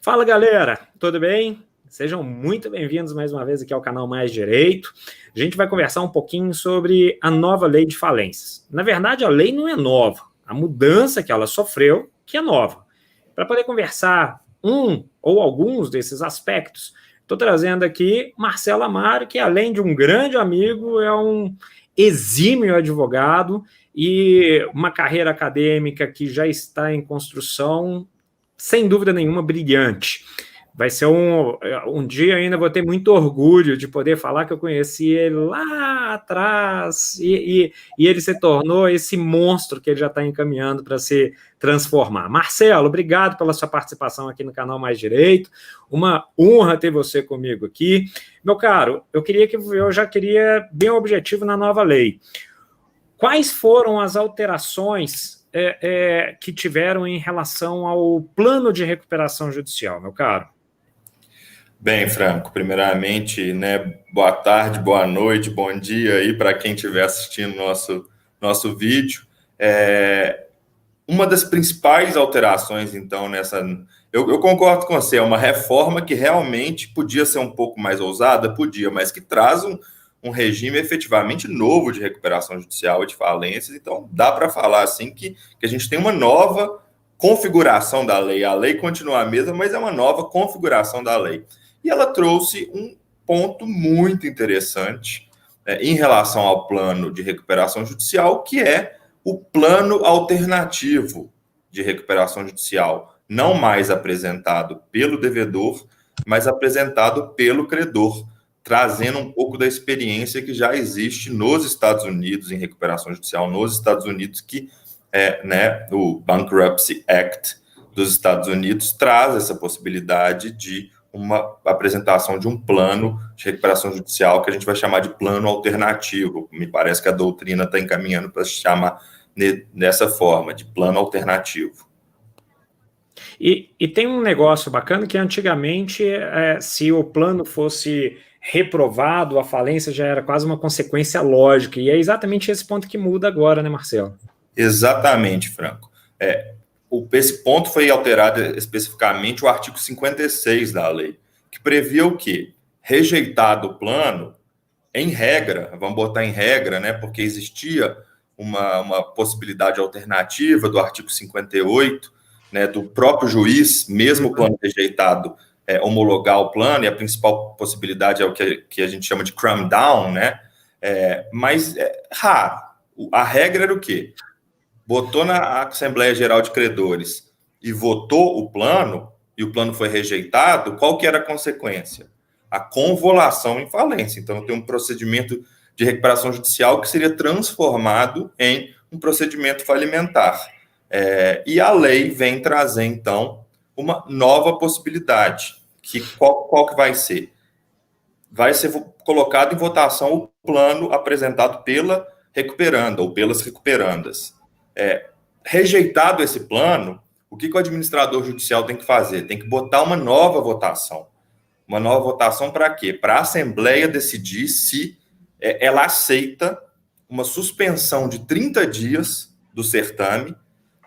Fala, galera, tudo bem? Sejam muito bem-vindos mais uma vez aqui ao canal Mais Direito. A gente vai conversar um pouquinho sobre a nova lei de falências. Na verdade, a lei não é nova, a mudança que ela sofreu que é nova. Para poder conversar um ou alguns desses aspectos, estou trazendo aqui Marcelo Amaro, que além de um grande amigo, é um exímio advogado e uma carreira acadêmica que já está em construção, sem dúvida nenhuma, brilhante. Vai ser um dia ainda vou ter muito orgulho de poder falar que eu conheci ele lá atrás e ele se tornou esse monstro que ele já está encaminhando para se transformar. Marcelo, obrigado pela sua participação aqui no canal Mais Direito. Uma honra ter você comigo aqui. Meu caro, eu já queria bem objetivo na nova lei. Quais foram as alterações que tiveram em relação ao plano de recuperação judicial, meu caro? Bem, Franco, primeiramente, boa tarde, boa noite, bom dia aí para quem estiver assistindo nosso vídeo. Uma das principais alterações, então, eu concordo com você, é uma reforma que realmente podia ser um pouco mais ousada, podia, mas que traz um regime efetivamente novo de recuperação judicial e de falências. Então, dá para falar assim que a gente tem uma nova configuração da lei. A lei continua a mesma, mas é uma nova configuração da lei. E ela trouxe um ponto muito interessante em relação ao plano de recuperação judicial, que é o plano alternativo de recuperação judicial, não mais apresentado pelo devedor, mas apresentado pelo credor, trazendo um pouco da experiência que já existe nos Estados Unidos em recuperação judicial, nos Estados Unidos, que o Bankruptcy Act dos Estados Unidos traz essa possibilidade de uma apresentação de um plano de recuperação judicial que a gente vai chamar de plano alternativo. Me parece que a doutrina está encaminhando para se chamar dessa forma, de plano alternativo. E tem um negócio bacana que antigamente, se o plano fosse reprovado, a falência já era quase uma consequência lógica, e é exatamente esse ponto que muda agora, né, Marcelo? Exatamente, Franco. Esse ponto foi alterado especificamente o artigo 56 da lei, que previa o quê? Rejeitado o plano, em regra, vamos botar em regra, porque existia uma possibilidade alternativa do artigo 58, do próprio juiz, mesmo o plano rejeitado, homologar o plano, e a principal possibilidade é o que a gente chama de cram down, mas é raro. A regra era o quê? Botou na Assembleia Geral de Credores e votou o plano, e o plano foi rejeitado, qual que era a consequência? A convolução em falência. Então, tem um procedimento de recuperação judicial que seria transformado em um procedimento falimentar. E a lei vem trazer, então, uma nova possibilidade. Qual que vai ser? Vai ser colocado em votação o plano apresentado pela recuperanda ou pelas recuperandas. Rejeitado esse plano, o que o administrador judicial tem que fazer? Tem que botar uma nova votação. Uma nova votação para quê? Para a Assembleia decidir se ela aceita uma suspensão de 30 dias do certame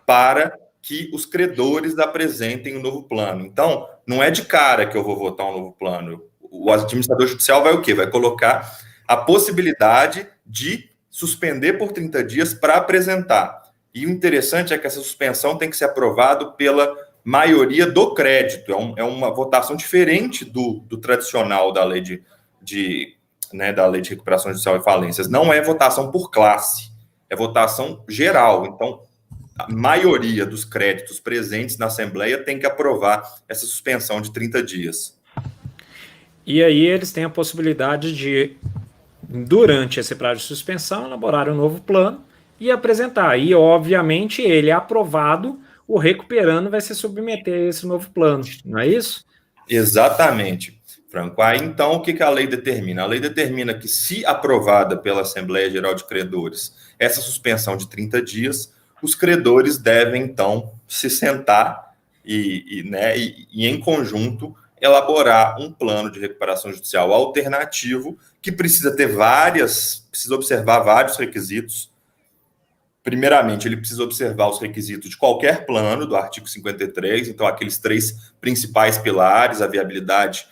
para que os credores apresentem um novo plano. Então, não é de cara que eu vou votar um novo plano. O administrador judicial vai o quê? Vai colocar a possibilidade de suspender por 30 dias para apresentar. E o interessante é que essa suspensão tem que ser aprovada pela maioria do crédito. É uma votação diferente do tradicional da lei da lei de recuperação judicial e falências. Não é votação por classe, é votação geral. Então, a maioria dos créditos presentes na Assembleia tem que aprovar essa suspensão de 30 dias. E aí eles têm a possibilidade de, durante esse prazo de suspensão, elaborar um novo plano e apresentar. E, obviamente, ele é aprovado, o recuperando vai se submeter a esse novo plano, não é isso? Exatamente, Franco. Aí, então, o que a lei determina? A lei determina que, se aprovada pela Assembleia Geral de Credores, essa suspensão de 30 dias, os credores devem, então, se sentar e em conjunto, elaborar um plano de recuperação judicial alternativo que precisa observar vários requisitos. primeiramente, ele precisa observar os requisitos de qualquer plano do artigo 53, então aqueles 3 principais pilares, a viabilidade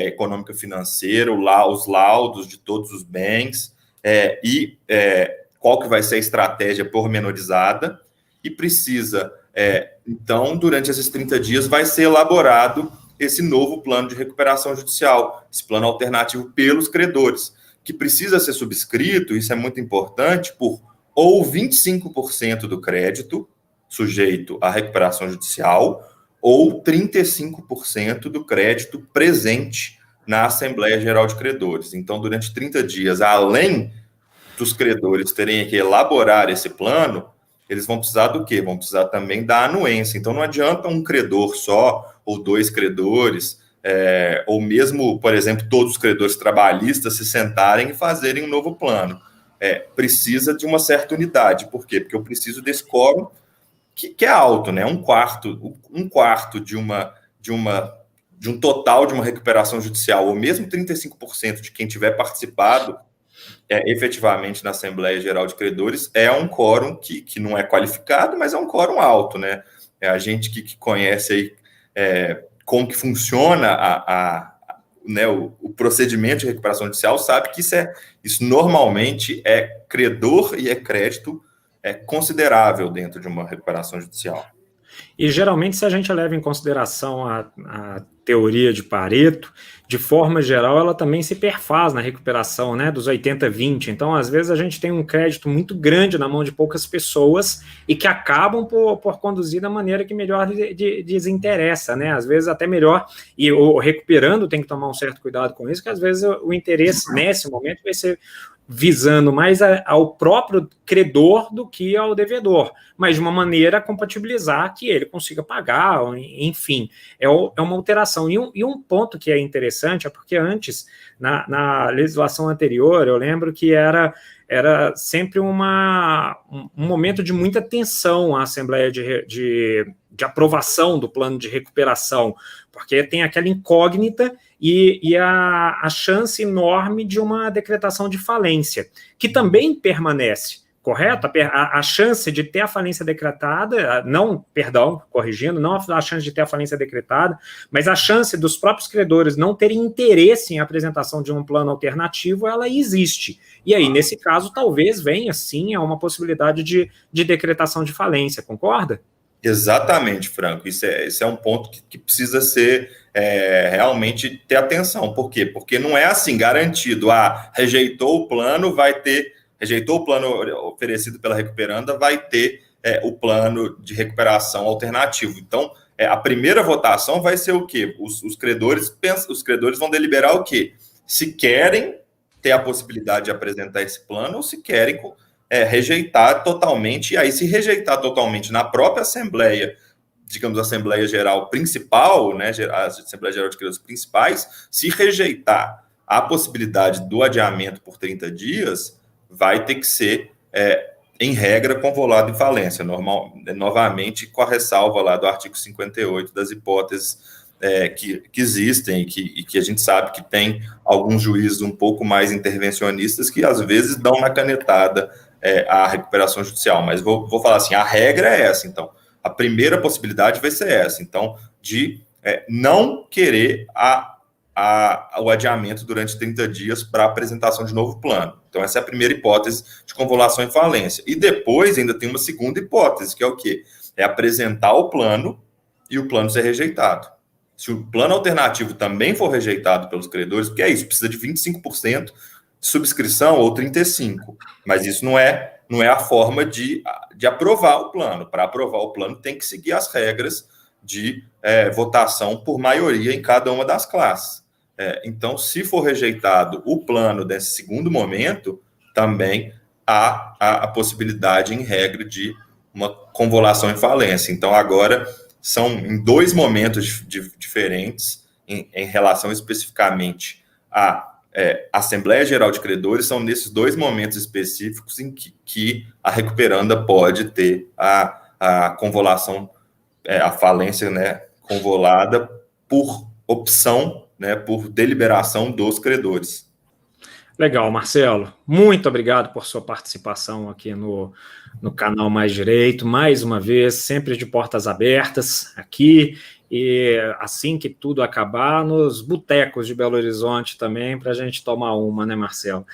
econômica financeira, os laudos de todos os bens, qual que vai ser a estratégia pormenorizada, e precisa, então, durante esses 30 dias, vai ser elaborado esse novo plano de recuperação judicial, esse plano alternativo pelos credores, que precisa ser subscrito, isso é muito importante, por ou 25% do crédito sujeito à recuperação judicial, ou 35% do crédito presente na Assembleia Geral de Credores. Então, durante 30 dias, além dos credores terem que elaborar esse plano, eles vão precisar do quê? Vão precisar também da anuência. Então, não adianta um credor só, ou 2 credores, ou mesmo, por exemplo, todos os credores trabalhistas se sentarem e fazerem um novo plano. Precisa de uma certa unidade. Por quê? Porque eu preciso desse quórum que é alto, né? Um quarto de um total de uma recuperação judicial, ou mesmo 35% de quem tiver participado efetivamente na Assembleia Geral de Credores, é um quórum que não é qualificado, mas é um quórum alto, né? A gente que conhece aí como que funciona né, o procedimento de recuperação judicial sabe que isso normalmente é credor e é crédito considerável dentro de uma recuperação judicial. E geralmente, se a gente leva em consideração a teoria de Pareto, de forma geral, ela também se perfaz na recuperação, né, dos 80-20. Então, às vezes, a gente tem um crédito muito grande na mão de poucas pessoas e que acabam por conduzir da maneira que melhor desinteressa, né? Às vezes até melhor, e o recuperando tem que tomar um certo cuidado com isso, que às vezes o interesse nesse momento vai ser visando mais ao próprio credor do que ao devedor, mas de uma maneira a compatibilizar que ele consiga pagar, enfim, é uma alteração. E um ponto que é interessante é porque antes, na legislação anterior, eu lembro que era sempre um momento de muita tensão a Assembleia de aprovação do plano de recuperação, porque tem aquela incógnita e a chance enorme de uma decretação de falência, que também permanece, correto? A chance de ter a falência decretada, não a chance de ter a falência decretada, mas a chance dos próprios credores não terem interesse em apresentação de um plano alternativo, ela existe. E aí, nesse caso, talvez venha, sim, a uma possibilidade de decretação de falência, concorda? Exatamente, Franco. Isso é um ponto que precisa ser realmente ter atenção. Por quê? Porque não é assim garantido. Rejeitou o plano oferecido pela recuperanda, vai ter o plano de recuperação alternativo. Então, a primeira votação vai ser o quê? Os credores vão deliberar o quê? Se querem ter a possibilidade de apresentar esse plano ou se querem rejeitar totalmente, e aí se rejeitar totalmente na própria Assembleia, digamos, a Assembleia Geral principal, né, a Assembleia Geral de Credores principais, se rejeitar a possibilidade do adiamento por 30 dias, vai ter que ser, em regra, convolado em falência, novamente com a ressalva lá do artigo 58 das hipóteses que existem e que a gente sabe que tem alguns juízes um pouco mais intervencionistas que às vezes dão na canetada a recuperação judicial, mas vou falar assim, a regra é essa, então, a primeira possibilidade vai ser essa, então, de não querer o adiamento durante 30 dias para apresentação de novo plano. Então, essa é a primeira hipótese de convolução em falência. E depois ainda tem uma segunda hipótese, que é o quê? É apresentar o plano e o plano ser rejeitado. Se o plano alternativo também for rejeitado pelos credores, porque é isso, precisa de 25% de subscrição ou 35%, mas isso não é a forma de aprovar o plano. Para aprovar o plano tem que seguir as regras de votação por maioria em cada uma das classes. Então, se for rejeitado o plano desse segundo momento, também há a possibilidade, em regra, de uma convolução em falência. Então, agora, são em 2 momentos diferentes, em relação especificamente à Assembleia Geral de Credores, são nesses 2 momentos específicos em que a recuperanda pode ter a convolução, a falência, né, convolada por opção, né, por deliberação dos credores. Legal, Marcelo. Muito obrigado por sua participação aqui no canal Mais Direito. Mais uma vez, sempre de portas abertas aqui. E assim que tudo acabar, nos botecos de Belo Horizonte também, para a gente tomar uma, né, Marcelo?